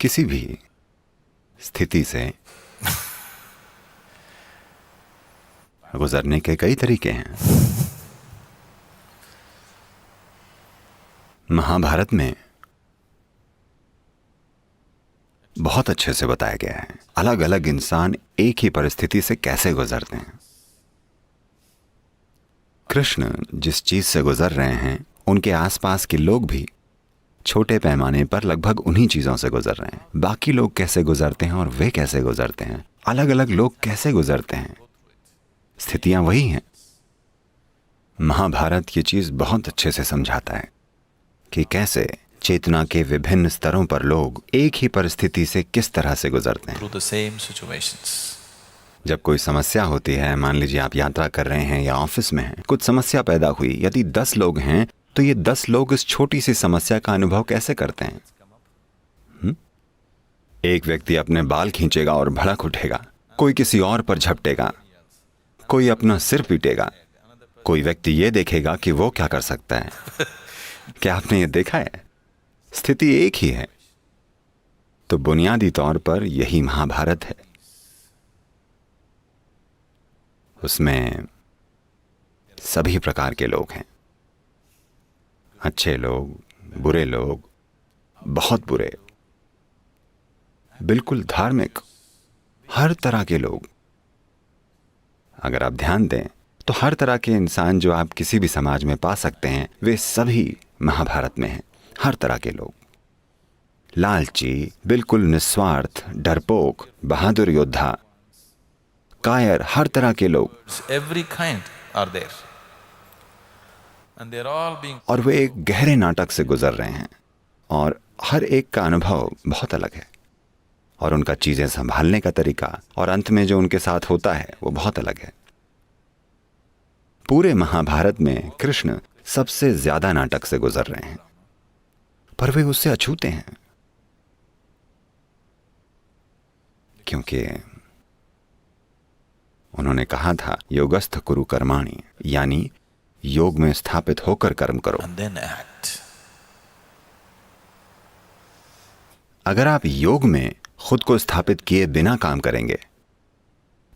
किसी भी स्थिति से गुजरने के कई तरीके हैं। महाभारत में बहुत अच्छे से बताया गया है अलग अलग इंसान एक ही परिस्थिति से कैसे गुजरते हैं। कृष्ण जिस चीज से गुजर रहे हैं उनके आसपास के लोग भी छोटे पैमाने पर लगभग उन्हीं चीजों से गुजर रहे हैं। बाकी लोग कैसे गुजरते हैं और वे कैसे गुजरते हैं, अलग अलग लोग कैसे गुजरते हैं, स्थितियां वही हैं। महाभारत ये चीज बहुत अच्छे से समझाता है कि कैसे चेतना के विभिन्न स्तरों पर लोग एक ही परिस्थिति से किस तरह से गुजरते हैं। जब कोई समस्या होती है, मान लीजिए आप यात्रा कर रहे हैं या ऑफिस में हैं, कुछ समस्या पैदा हुई, यदि 10 लोग हैं तो ये 10 लोग इस छोटी सी समस्या का अनुभव कैसे करते हैं? एक व्यक्ति अपने बाल खींचेगा और भड़क उठेगा, कोई किसी और पर झपटेगा, कोई अपना सिर पीटेगा, कोई व्यक्ति ये देखेगा कि वो क्या कर सकता है। क्या आपने ये देखा है? स्थिति एक ही है। तो बुनियादी तौर पर यही महाभारत है। उसमें सभी प्रकार के लोग हैं, अच्छे लोग, बुरे लोग, बहुत बुरे, बिल्कुल धार्मिक, हर तरह के लोग। अगर आप ध्यान दें तो हर तरह के इंसान जो आप किसी भी समाज में पा सकते हैं वे सभी महाभारत में हैं। हर तरह के लोग, लालची, बिल्कुल निस्वार्थ, डरपोक, बहादुर योद्धा, कायर, हर तरह के लोग। Every kind are there. And they're all being... और वे एक गहरे नाटक से गुजर रहे हैं और हर एक का अनुभव बहुत अलग है और उनका चीजें संभालने का तरीका और अंत में जो उनके साथ होता है वो बहुत अलग है। पूरे महाभारत में कृष्ण सबसे ज्यादा नाटक से गुजर रहे हैं, पर वे उससे अछूते हैं क्योंकि उन्होंने कहा था योगस्थ कुरु कर्माणि, यानी योग में स्थापित होकर कर्म करो। And then act. अगर आप योग में खुद को स्थापित किए बिना काम करेंगे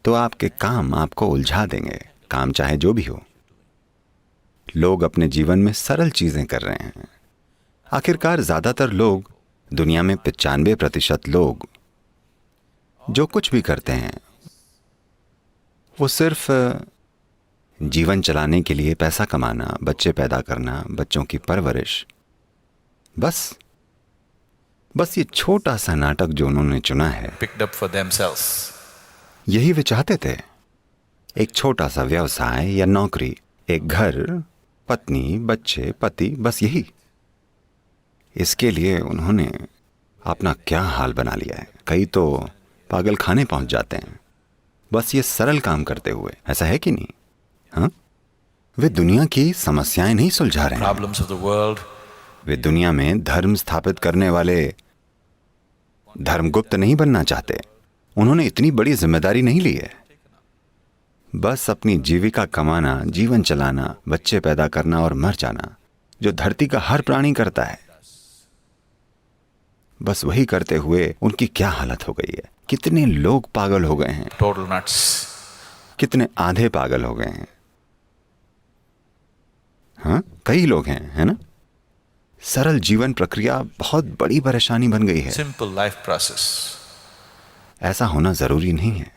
तो आपके काम आपको उलझा देंगे, काम चाहे जो भी हो। लोग अपने जीवन में सरल चीजें कर रहे हैं। आखिरकार ज्यादातर लोग, दुनिया में 95% लोग जो कुछ भी करते हैं वो सिर्फ जीवन चलाने के लिए पैसा कमाना, बच्चे पैदा करना, बच्चों की परवरिश, बस ये छोटा सा नाटक जो उन्होंने चुना है, Picked up for themselves. यही वे चाहते थे। एक छोटा सा व्यवसाय या नौकरी, एक घर, पत्नी, बच्चे, पति, बस यही। इसके लिए उन्होंने अपना क्या हाल बना लिया है। कई तो पागल खाने पहुंच जाते हैं बस ये सरल काम करते हुए। ऐसा है कि नहीं? हाँ, वे दुनिया की समस्याएं नहीं सुलझा रहे हैं। Problems of the world. वे दुनिया में धर्म स्थापित करने वाले धर्मगुप्त नहीं बनना चाहते। उन्होंने इतनी बड़ी जिम्मेदारी नहीं ली है। बस अपनी जीविका कमाना, जीवन चलाना, बच्चे पैदा करना और मर जाना, जो धरती का हर प्राणी करता है। बस वही करते हुए उनकी क्या हालत हो गई है। कितने लोग पागल हो गए हैं, Total nuts. कितने आधे पागल हो गए हैं। हाँ, कई लोग हैं, है ना? सरल जीवन प्रक्रिया बहुत बड़ी परेशानी बन गई है। Simple life process. ऐसा होना जरूरी नहीं है,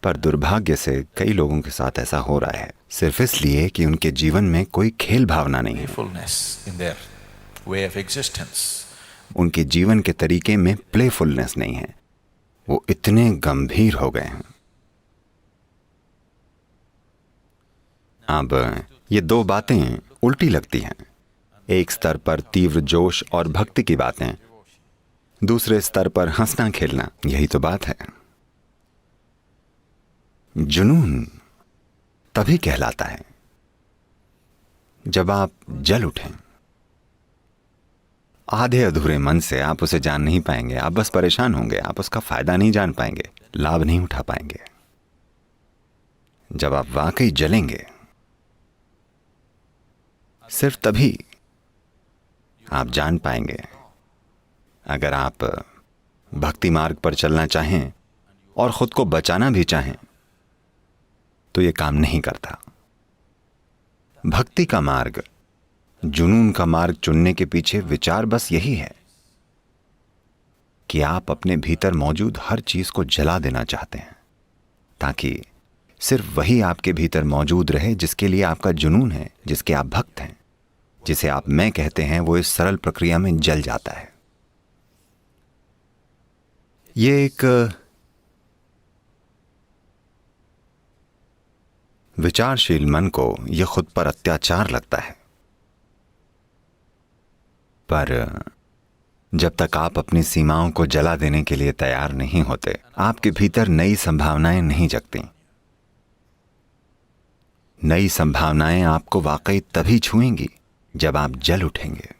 पर दुर्भाग्य से कई लोगों के साथ ऐसा हो रहा है, सिर्फ इसलिए कि उनके जीवन में कोई खेल भावना नहीं है। Playfulness in their way of existence. उनके जीवन के तरीके में प्लेफुलनेस नहीं है। वो इतने गंभीर हो गए हैं। अब ये दो बातें उल्टी लगती हैं। एक स्तर पर तीव्र जोश और भक्ति की बातें, दूसरे स्तर पर हंसना खेलना। यही तो बात है। जुनून तभी कहलाता है जब आप जल उठें। आधे अधूरे मन से आप उसे जान नहीं पाएंगे। आप बस परेशान होंगे, आप उसका फायदा नहीं जान पाएंगे, लाभ नहीं उठा पाएंगे। जब आप वाकई जलेंगे, सिर्फ तभी आप जान पाएंगे अगर आप भक्ति मार्ग पर चलना चाहें और खुद को बचाना भी चाहें तो ये काम नहीं करता। भक्ति का मार्ग, जुनून का मार्ग चुनने के पीछे विचार बस यही है कि आप अपने भीतर मौजूद हर चीज को जला देना चाहते हैं, ताकि सिर्फ वही आपके भीतर मौजूद रहे जिसके लिए आपका जुनून है, जिसके आप भक्त हैं, जिसे आप मैं कहते हैं। वो इस सरल प्रक्रिया में जल जाता है। ये एक विचारशील मन को यह खुद पर अत्याचार लगता है, पर जब तक आप अपनी सीमाओं को जला देने के लिए तैयार नहीं होते, आपके भीतर नई संभावनाएं नहीं जगती। नई संभावनाएं आपको वाकई तभी छुएंगी जब आप जल उठेंगे।